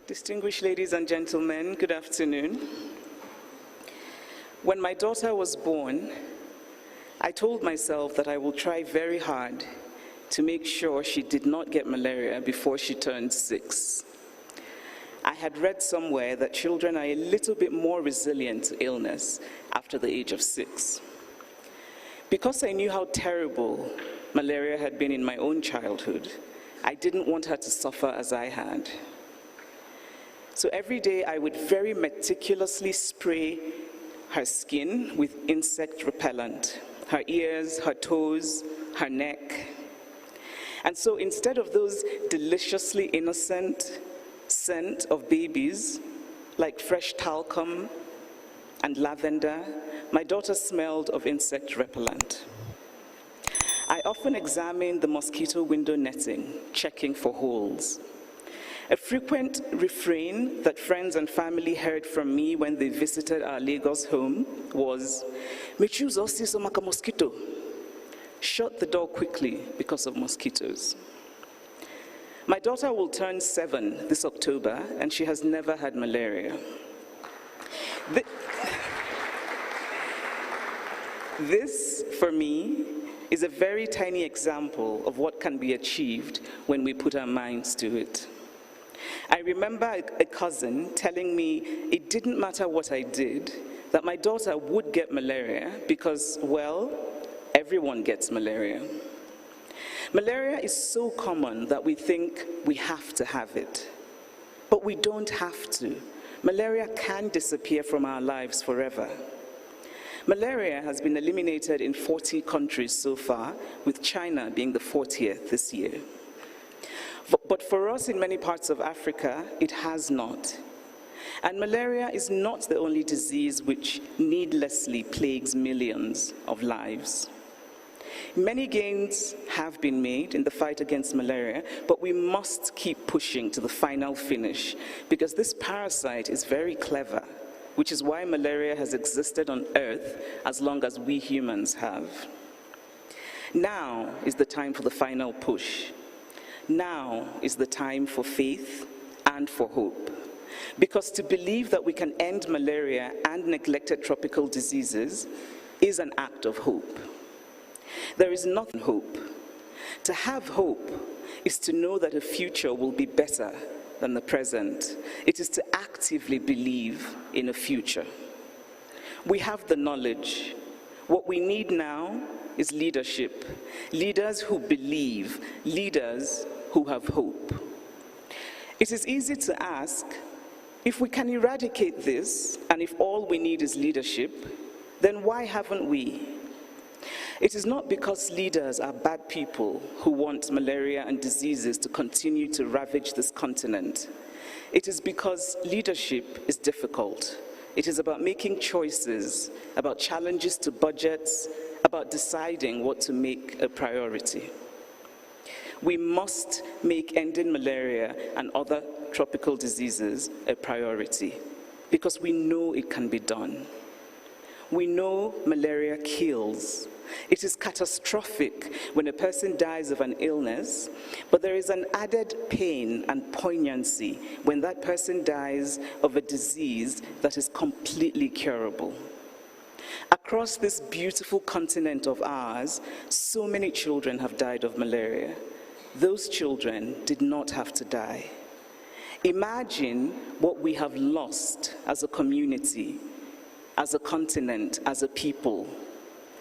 Distinguished ladies and gentlemen, good afternoon. When my daughter was born, I told myself that I will try very hard to make sure she did not get malaria before she turned 6. I had read somewhere that children are a little bit more resilient to illness after the age of 6. Because I knew how terrible malaria had been in my own childhood, I didn't want her to suffer as I had. So every day I would very meticulously spray her skin with insect repellent, her ears, her toes, her neck. And so instead of those deliciously innocent scent of babies, like fresh talcum and lavender, my daughter smelled of insect repellent. I often examined the mosquito window netting, checking for holes. A frequent refrain that friends and family heard from me when they visited our Lagos home was, "Mechu's also maka mosquito." Shut the door quickly because of mosquitoes. My daughter will turn 7 this October, and she has never had malaria. This, for me, is a very tiny example of what can be achieved when we put our minds to it. I remember a cousin telling me it didn't matter what I did, that my daughter would get malaria because, well, everyone gets malaria. Malaria is so common that we think we have to have it, but we don't have to. Malaria can disappear from our lives forever. Malaria has been eliminated in 40 countries so far, with China being the 40th this year. But for us in many parts of Africa, it has not. And malaria is not the only disease which needlessly plagues millions of lives. Many gains have been made in the fight against malaria, but we must keep pushing to the final finish because this parasite is very clever, which is why malaria has existed on Earth as long as we humans have. Now is the time for the final push. Now is the time for faith and for hope. Because to believe that we can end malaria and neglected tropical diseases is an act of hope. There is nothing hope. To have hope is to know that a future will be better than the present. It is to actively believe in a future. We have the knowledge. What we need now is leadership. Leaders who believe, leaders who have hope. It is easy to ask, if we can eradicate this, and if all we need is leadership, then why haven't we? It is not because leaders are bad people who want malaria and diseases to continue to ravage this continent. It is because leadership is difficult. It is about making choices, about challenges to budgets, about deciding what to make a priority. We must make ending malaria and other tropical diseases a priority because we know it can be done. We know malaria kills. It is catastrophic when a person dies of an illness, but there is an added pain and poignancy when that person dies of a disease that is completely curable. Across this beautiful continent of ours, so many children have died of malaria. Those children did not have to die. Imagine what we have lost as a community, as a continent, as a people.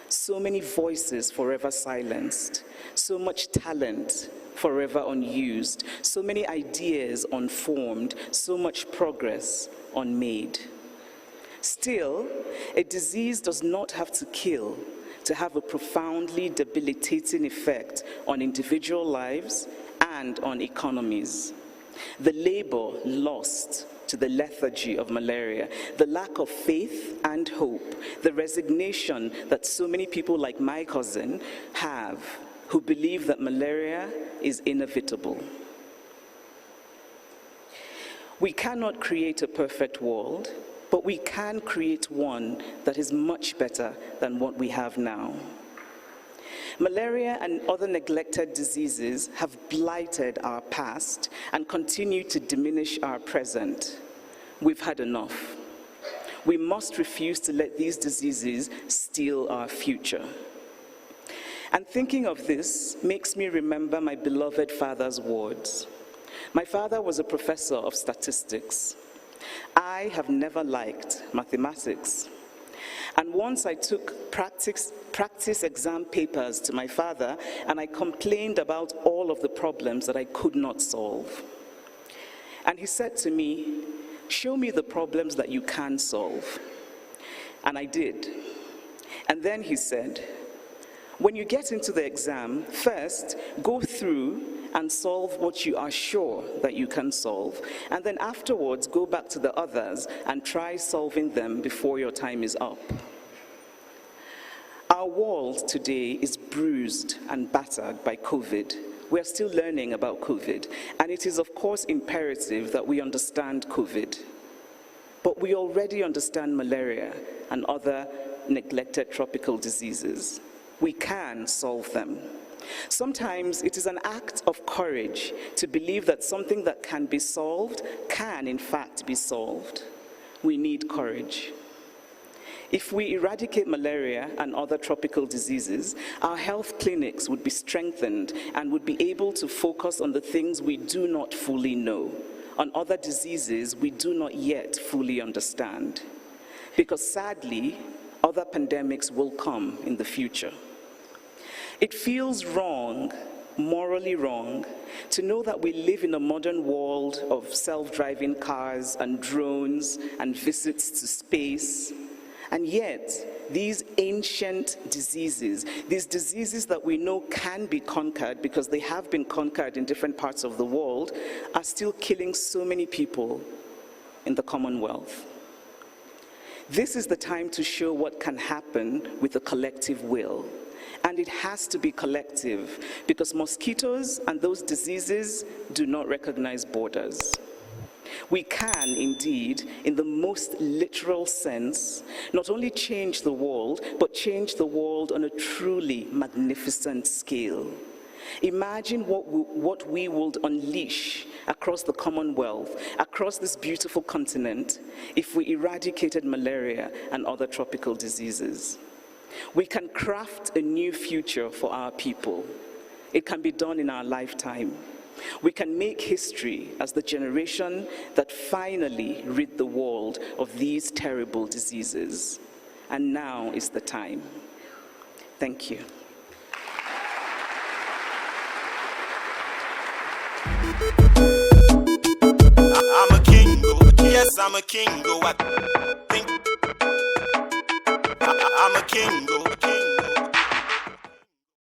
So many voices forever silenced, so much talent forever unused, so many ideas unformed, so much progress unmade. Still, a disease does not have to kill to have a profoundly debilitating effect on individual lives and on economies. The labor lost to the lethargy of malaria, the lack of faith and hope, the resignation that so many people like my cousin have, who believe that malaria is inevitable. We cannot create a perfect world, but we can create one that is much better than what we have now. Malaria and other neglected diseases have blighted our past and continue to diminish our present. We've had enough. We must refuse to let these diseases steal our future. And thinking of this makes me remember my beloved father's words. My father was a professor of statistics. I have never liked mathematics. And once I took practice exam papers to my father, and I complained about all of the problems that I could not solve. And he said to me, "Show me the problems that you can solve." And I did. And then he said, "When you get into the exam, first go through and solve what you are sure that you can solve, and then afterwards go back to the others and try solving them before your time is up." Our world today is bruised and battered by COVID. We are still learning about COVID, and it is of course imperative that we understand COVID. But we already understand malaria and other neglected tropical diseases. We can solve them. Sometimes it is an act of courage to believe that something that can be solved can in fact be solved. We need courage. If we eradicate malaria and other tropical diseases, our health clinics would be strengthened and would be able to focus on the things we do not fully know, on other diseases we do not yet fully understand. Because sadly, other pandemics will come in the future. It feels wrong, morally wrong, to know that we live in a modern world of self-driving cars and drones and visits to space. And yet, these ancient diseases, these diseases that we know can be conquered because they have been conquered in different parts of the world, are still killing so many people in the Commonwealth. This is the time to show what can happen with a collective will. And it has to be collective because mosquitoes and those diseases do not recognize borders. We can indeed, in the most literal sense, not only change the world, but change the world on a truly magnificent scale. Imagine what we would unleash across the Commonwealth, across this beautiful continent, if we eradicated malaria and other tropical diseases. We can craft a new future for our people. It can be done in our lifetime. We can make history as the generation that finally rid the world of these terrible diseases. And now is the time. Thank you. I'm a king, yes, I'm a king, I think I'm a king,